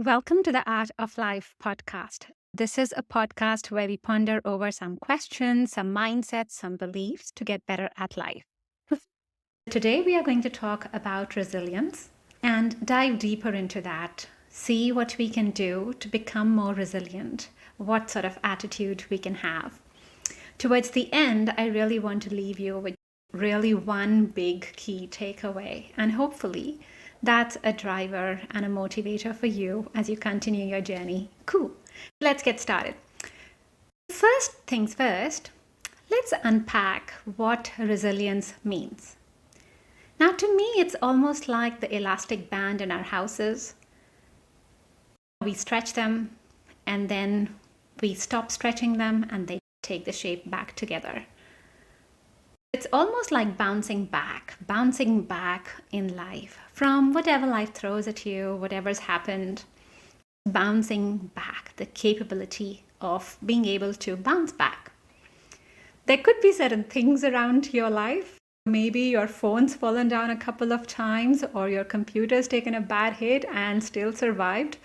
Welcome to the Art of Life podcast. This is a podcast where we ponder over some questions, some mindsets, some beliefs to get better at life. Today, we are going to talk about resilience and dive deeper into that, see what we can do to become more resilient, what sort of attitude we can have. Towards the end, I really want to leave you with really one big key takeaway, and hopefully, that's a driver and a motivator for you as you continue your journey. Cool. Let's get started. First things first, let's unpack what resilience means. Now, to me, it's almost like the elastic band in our houses. We stretch them and then we stop stretching them and they take the shape back together. It's almost like bouncing back in life from whatever life throws at you, whatever's happened, bouncing back, the capability of being able to bounce back. There could be certain things around your life. Maybe your phone's fallen down a couple of times or your computer's taken a bad hit and still survived.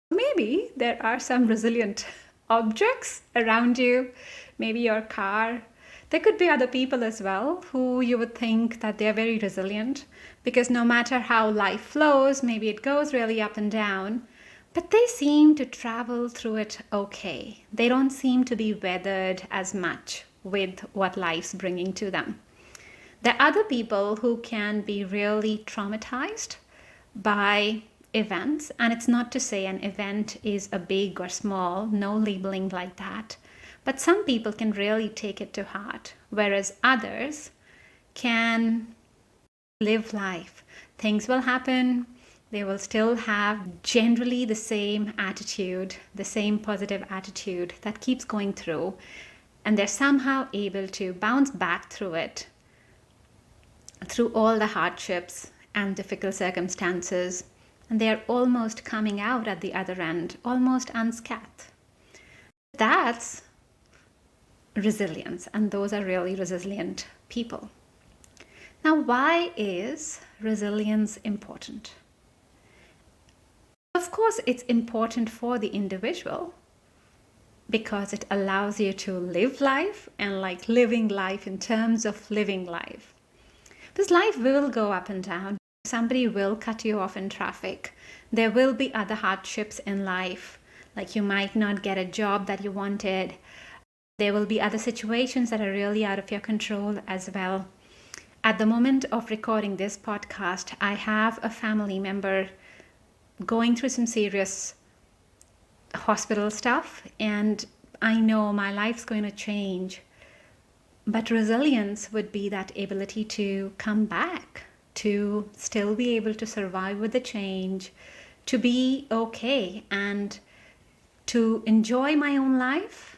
Maybe there are some resilient objects around you, maybe your car. There could be other people as well who you would think that they're very resilient because no matter how life flows, maybe it goes really up and down, but they seem to travel through it okay. They don't seem to be weathered as much with what life's bringing to them. There are other people who can be really traumatized by events, and it's not to say an event is a big or small, no labeling like that. But some people can really take it to heart, whereas others can live life. Things will happen. They will still have generally the same attitude, the same positive attitude that keeps going through. And they're somehow able to bounce back through it, through all the hardships and difficult circumstances. And they're almost coming out at the other end, almost unscathed. That's resilience, and those are really resilient people. Now, why is resilience important? Of course, it's important for the individual because it allows you to live life and like living life in terms of living life. Because life will go up and down. Somebody will cut you off in traffic. There will be other hardships in life, like you might not get a job that you wanted. There will be other situations that are really out of your control as well. At the moment of recording this podcast, I have a family member going through some serious hospital stuff, and I know my life's going to change. But resilience would be that ability to come back, to still be able to survive with the change, to be okay, and to enjoy my own life.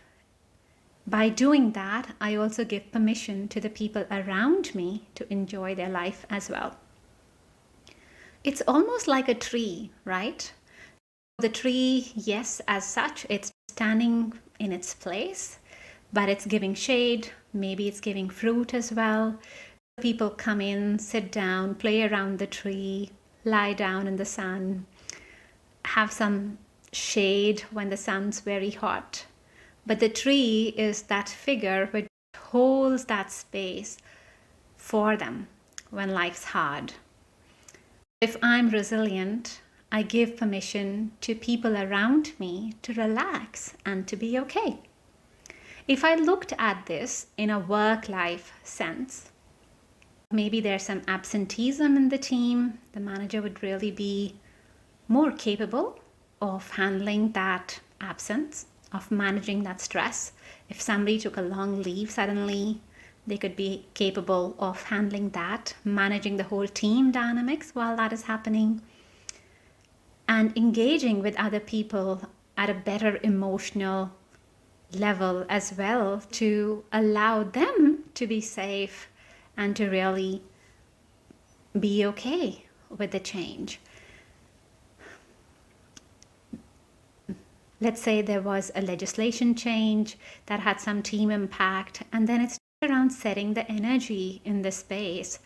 By doing that, I also give permission to the people around me to enjoy their life as well. It's almost like a tree, right? The tree, yes, as such, it's standing in its place, but it's giving shade. Maybe it's giving fruit as well. People come in, sit down, play around the tree, lie down in the sun, have some shade when the sun's very hot. But the tree is that figure which holds that space for them when life's hard. If I'm resilient, I give permission to people around me to relax and to be okay. If I looked at this in a work-life sense, maybe there's some absenteeism in the team. The manager would really be more capable of handling that absence, of managing that stress. If somebody took a long leave suddenly, they could be capable of handling that, managing the whole team dynamics while that is happening, and engaging with other people at a better emotional level as well to allow them to be safe and to really be okay with the change. Let's say there was a legislation change that had some team impact, and then it's around setting the energy in the space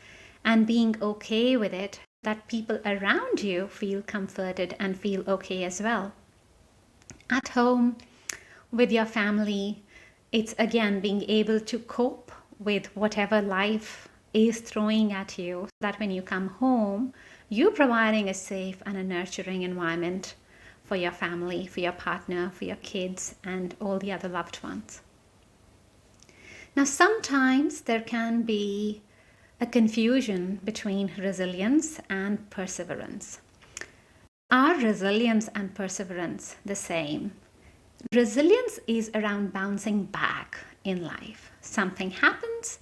and being okay with it that people around you feel comforted and feel okay as well. At home, with your family, it's again being able to cope with whatever life is throwing at you, so that when you come home, you're providing a safe and a nurturing environment for your family, for your partner, for your kids, and all the other loved ones. Now, sometimes there can be a confusion between resilience and perseverance. Are resilience and perseverance the same? Resilience is around bouncing back in life. Something happens,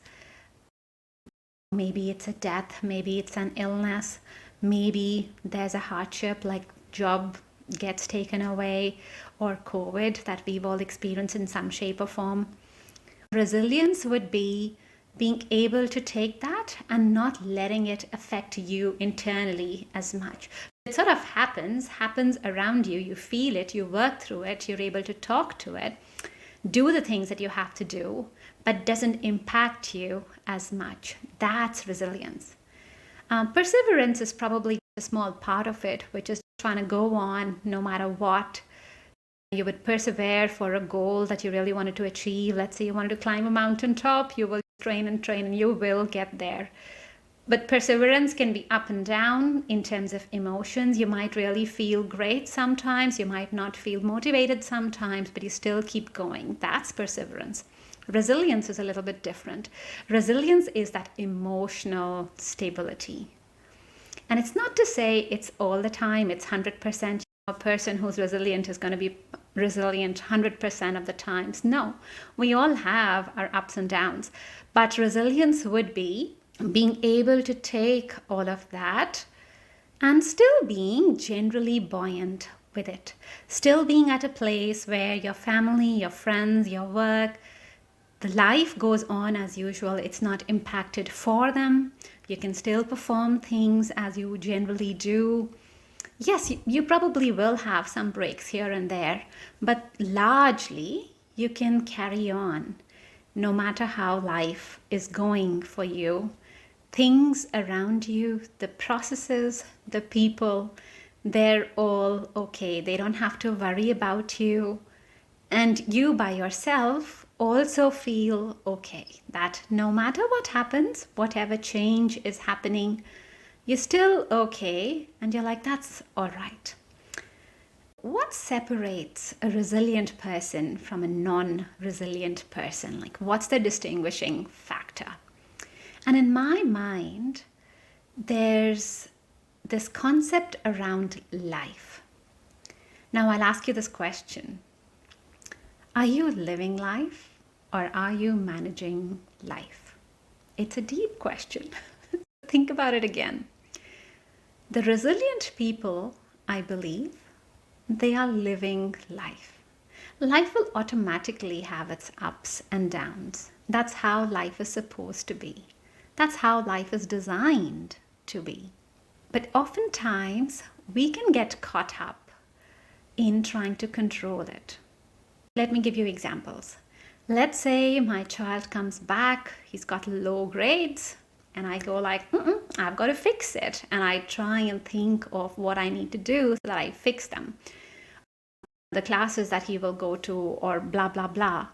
maybe it's a death, maybe it's an illness, maybe there's a hardship like job gets taken away, or COVID that we've all experienced in some shape or form. Resilience would be being able to take that and not letting it affect you internally as much. It sort of happens around you. You feel it, you work through it, you're able to talk to it, do the things that you have to do, but doesn't impact you as much. That's resilience. Perseverance is probably a small part of it, which is trying to go on no matter what. You would persevere for a goal that you really wanted to achieve. Let's say you wanted to climb a mountaintop, you will train and you will get there. But perseverance can be up and down in terms of emotions. You might really feel great sometimes, you might not feel motivated sometimes, but you still keep going. That's perseverance. Resilience is a little bit different. Resilience is that emotional stability. And it's not to say it's all the time, it's 100%. A person who's resilient is going to be resilient 100% of the times. No, we all have our ups and downs. But resilience would be being able to take all of that and still being generally buoyant with it. Still being at a place where your family, your friends, your work, the life goes on as usual. It's not impacted for them. You can still perform things as you generally do. Yes, you probably will have some breaks here and there, but largely you can carry on no matter how life is going for you. Things around you, the processes, the people, they're all okay. They don't have to worry about you. And you by yourself also feel okay, that no matter what happens, whatever change is happening, you're still okay, and you're like, that's all right. What separates a resilient person from a non-resilient person? Like, what's the distinguishing factor? And in my mind, there's this concept around life. Now, I'll ask you this question. Are you living life or are you managing life? It's a deep question. Think about it again. The resilient people, I believe, they are living life. Life will automatically have its ups and downs. That's how life is supposed to be. That's how life is designed to be. But oftentimes, we can get caught up in trying to control it. Let me give you examples. Let's say my child comes back, he's got low grades, and I go like, I've got to fix it. And I try and think of what I need to do so that I fix them. The classes that he will go to, or blah, blah, blah.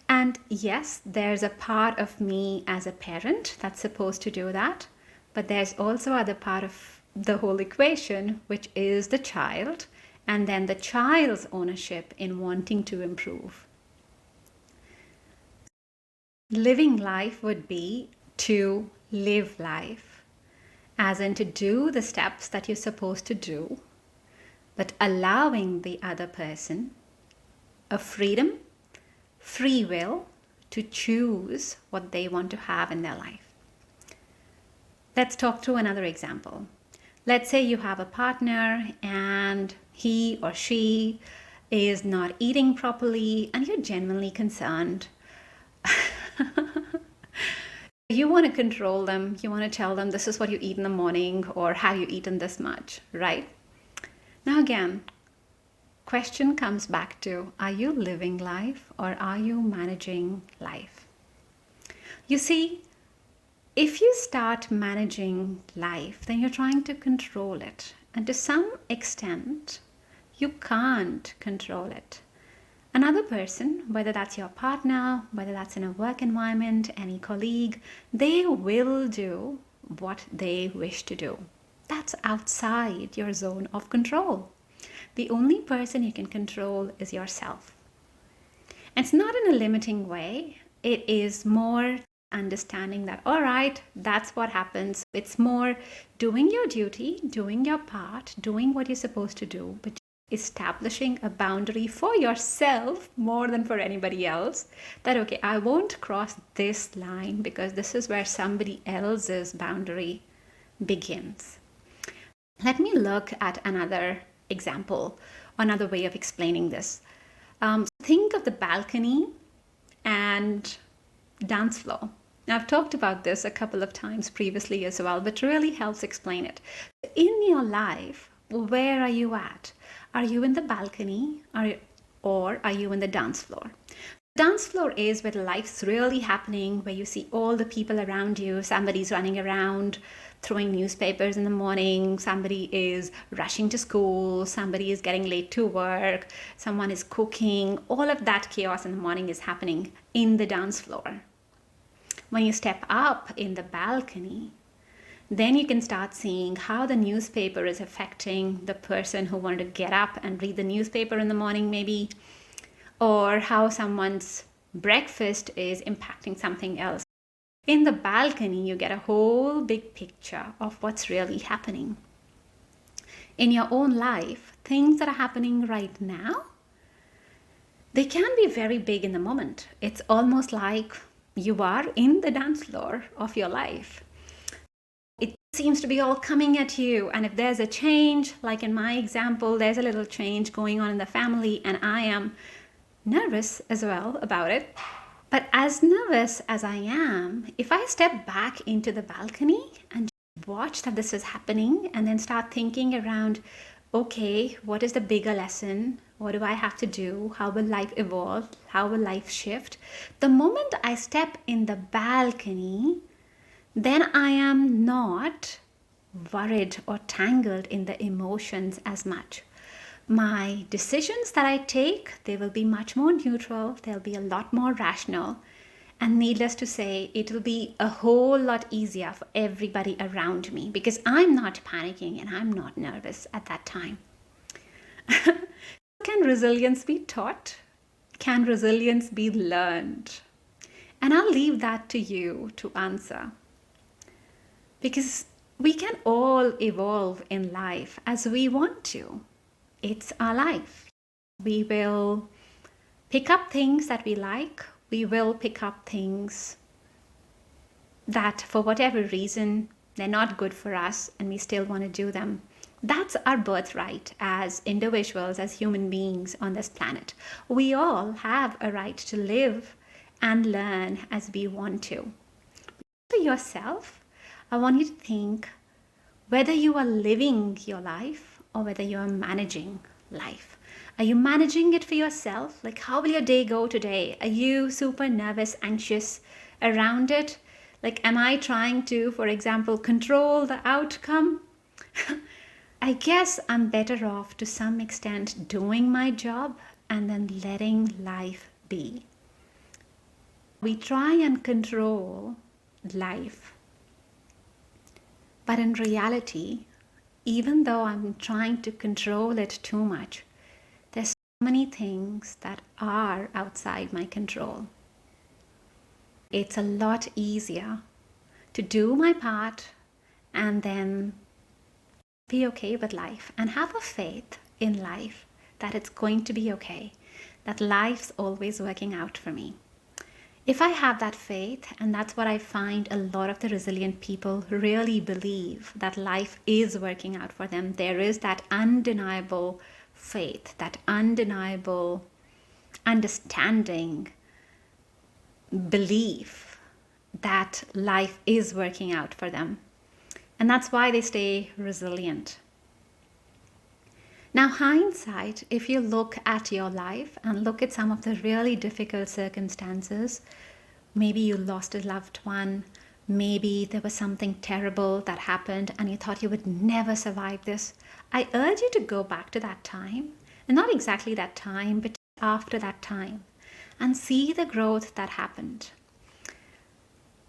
And yes, there's a part of me as a parent that's supposed to do that. But there's also other part of the whole equation, which is the child, and then the child's ownership in wanting to improve. Living life would be to live life, as in to do the steps that you're supposed to do, but allowing the other person a freedom, free will to choose what they want to have in their life. Let's talk through another example. Let's say you have a partner and he or she is not eating properly and you're genuinely concerned. You want to control them. You want to tell them this is what you eat in the morning, or have you eaten this much, right? Now again, question comes back to, are you living life or are you managing life? You see, If you start managing life, then you're trying to control it. And to some extent, you can't control it. Another person, whether that's your partner, whether that's in a work environment, any colleague, they will do what they wish to do. That's outside your zone of control. The only person you can control is yourself. And it's not in a limiting way. It is more understanding that, all right, that's what happens. It's more doing your duty, doing your part, doing what you're supposed to do, but establishing a boundary for yourself more than for anybody else. That, okay, I won't cross this line because this is where somebody else's boundary begins. Let me look at another example, another way of explaining this. Think of the balcony and dance floor. Now, I've talked about this a couple of times previously as well, but really helps explain it. In your life, where are you at? Are you in the balcony or are you in the dance floor? The dance floor is where life's really happening, where you see all the people around you. Somebody's running around, throwing newspapers in the morning. Somebody is rushing to school. Somebody is getting late to work. Someone is cooking. All of that chaos in the morning is happening in the dance floor. When you step up in the balcony, then you can start seeing how the newspaper is affecting the person who wanted to get up and read the newspaper in the morning maybe, or how someone's breakfast is impacting something else. In the balcony, you get a whole big picture of what's really happening. In your own life, things that are happening right now, they can be very big in the moment. It's almost like you are in the dance floor of your life. It seems to be all coming at you. And if there's a change, like in my example, there's a little change going on in the family, and I am nervous as well about it. But as nervous as I am, if I step back into the balcony and watch that this is happening and then start thinking around, okay, what is the bigger lesson? What do I have to do? How will life evolve? How will life shift? The moment I step in the balcony, then I am not worried or tangled in the emotions as much. My decisions that I take, they will be much more neutral. They'll be a lot more rational. And needless to say, it will be a whole lot easier for everybody around me because I'm not panicking and I'm not nervous at that time. Can resilience be taught? Can resilience be learned? And I'll leave that to you to answer. Because we can all evolve in life as we want to. It's our life. We will pick up things that we like. We will pick up things that for whatever reason, they're not good for us and we still want to do them. That's our birthright as individuals, as human beings on this planet. We all have a right to live and learn as we want to. For yourself, I want you to think whether you are living your life or whether you are managing life. Are you managing it for yourself? Like, how will your day go today? Are you super nervous, anxious around it? Like, am I trying to, for example, control the outcome? I guess I'm better off to some extent doing my job and then letting life be. We try and control life. But in reality, even though I'm trying to control it too much, there's so many things that are outside my control. It's a lot easier to do my part and then be okay with life and have a faith in life that it's going to be okay, that life's always working out for me. If I have that faith, and that's what I find a lot of the resilient people really believe, that life is working out for them. There is that undeniable faith, that undeniable understanding, belief that life is working out for them. And that's why they stay resilient. Now, hindsight, if you look at your life and look at some of the really difficult circumstances, maybe you lost a loved one, Maybe there was something terrible that happened and you thought you would never survive this. I urge you to go back to that time, and not exactly that time, but after that time, and see the growth that happened.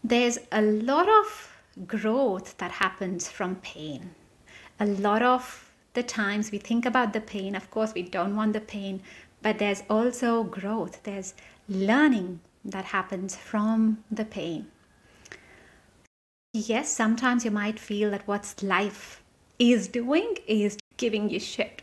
There's a lot of growth that happens from pain. A lot of the times we think about the pain, of course, we don't want the pain, but there's also growth. There's learning that happens from the pain. Yes, sometimes you might feel that what life is doing is giving you shit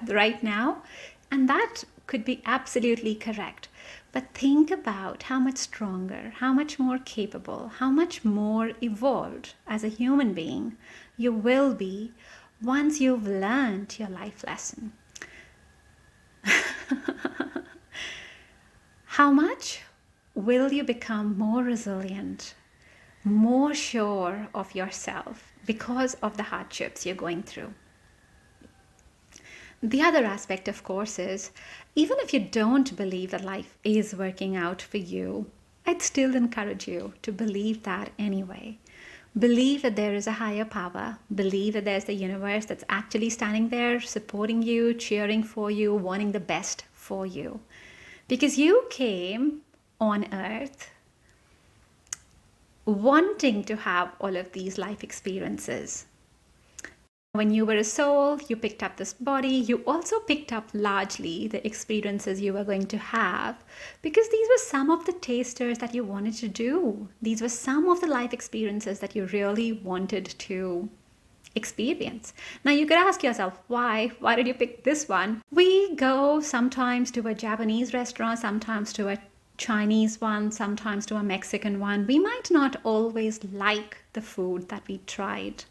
right now, and that could be absolutely correct. But think about how much stronger, how much more capable, how much more evolved as a human being you will be once you've learned your life lesson. How much will you become more resilient, more sure of yourself because of the hardships you're going through? The other aspect, of course, is even if you don't believe that life is working out for you, I'd still encourage you to believe that anyway. Believe that there is a higher power. Believe that there's the universe that's actually standing there, supporting you, cheering for you, wanting the best for you. Because you came on earth wanting to have all of these life experiences. When you were a soul, you picked up this body. You also picked up largely the experiences you were going to have because these were some of the tasters that you wanted to do. These were some of the life experiences that you really wanted to experience. Now you could ask yourself, why? Why did you pick this one? We go sometimes to a Japanese restaurant, sometimes to a Chinese one, sometimes to a Mexican one. We might not always like the food that we tried.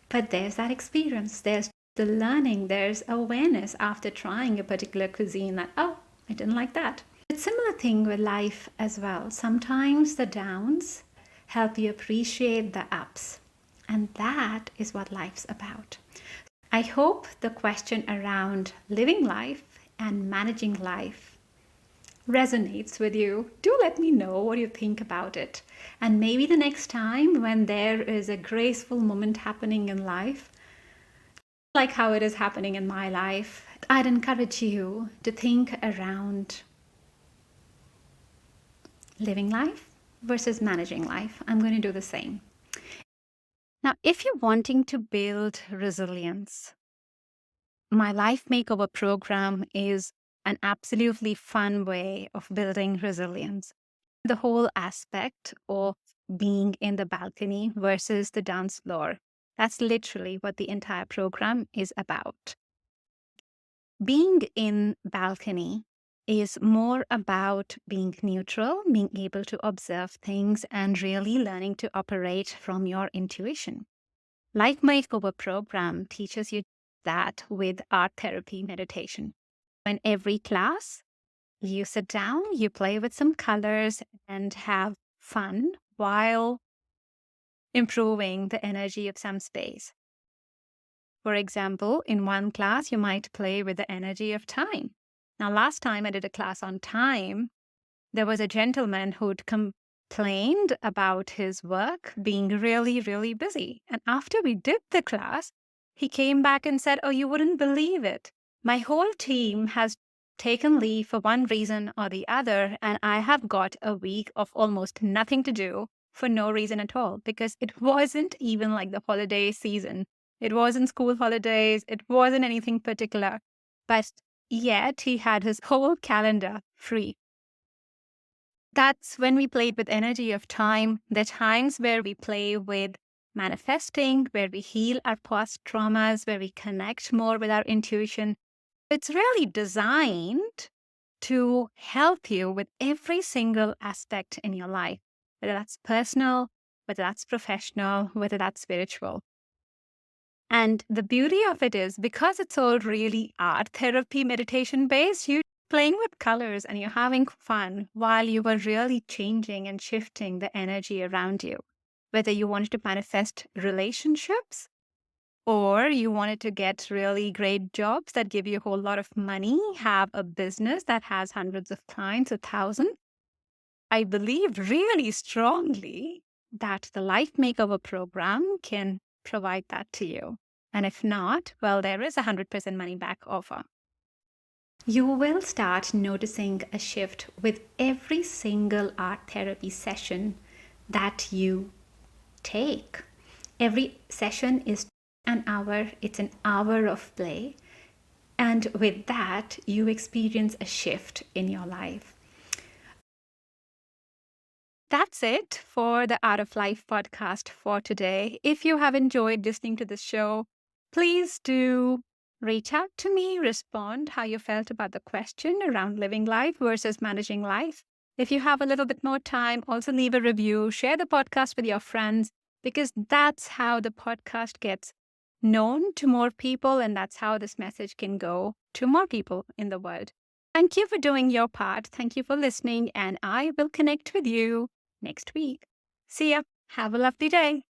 But there's that experience, there's the learning, there's awareness after trying a particular cuisine that, oh, I didn't like that. It's a similar thing with life as well. Sometimes the downs help you appreciate the ups. And that is what life's about. I hope the question around living life and managing life resonates with you. Do let me know what you think about it. And maybe the next time when there is a graceful moment happening in life, like how it is happening in my life, I'd encourage you to think around living life versus managing life. I'm going to do the same. Now, if you're wanting to build resilience, my Life Makeover program is an absolutely fun way of building resilience. The whole aspect of being in the balcony versus the dance floor. That's literally what the entire program is about. Being in balcony is more about being neutral, being able to observe things, and really learning to operate from your intuition. Life Makeover program teaches you that with art therapy meditation. In every class, you sit down, you play with some colors and have fun while improving the energy of some space. For example, in one class, you might play with the energy of time. Now, last time I did a class on time, there was a gentleman who'd complained about his work being really, really busy. And after we did the class, he came back and said, oh, you wouldn't believe it. My whole team has taken leave for one reason or the other, and I have got a week of almost nothing to do for no reason at all, because it wasn't even like the holiday season. It wasn't school holidays. It wasn't anything particular. But yet he had his whole calendar free. That's when we played with energy of time. There are times where we play with manifesting, where we heal our past traumas, where we connect more with our intuition. It's really designed to help you with every single aspect in your life, whether that's personal, whether that's professional, whether that's spiritual. And the beauty of it is because it's all really art therapy meditation based, you're playing with colors and you're having fun while you were really changing and shifting the energy around you. Whether you wanted to manifest relationships or you wanted to get really great jobs that give you a whole lot of money, have a business that has hundreds of clients, 1,000. I believe really strongly that the Life Makeover program can provide that to you. And if not, well, there is a 100% money back offer. You will start noticing a shift with every single art therapy session that you take. Every session is an hour, it's an hour of play. And with that, you experience a shift in your life. That's it for the Art of Life podcast for today. If you have enjoyed listening to this show, please do reach out to me, respond how you felt about the question around living life versus managing life. If you have a little bit more time, also leave a review, share the podcast with your friends, because that's how the podcast gets known to more people, and that's how this message can go to more people in the world. Thank you for doing your part. Thank you for listening, and I will connect with you next week. See ya. Have a lovely day.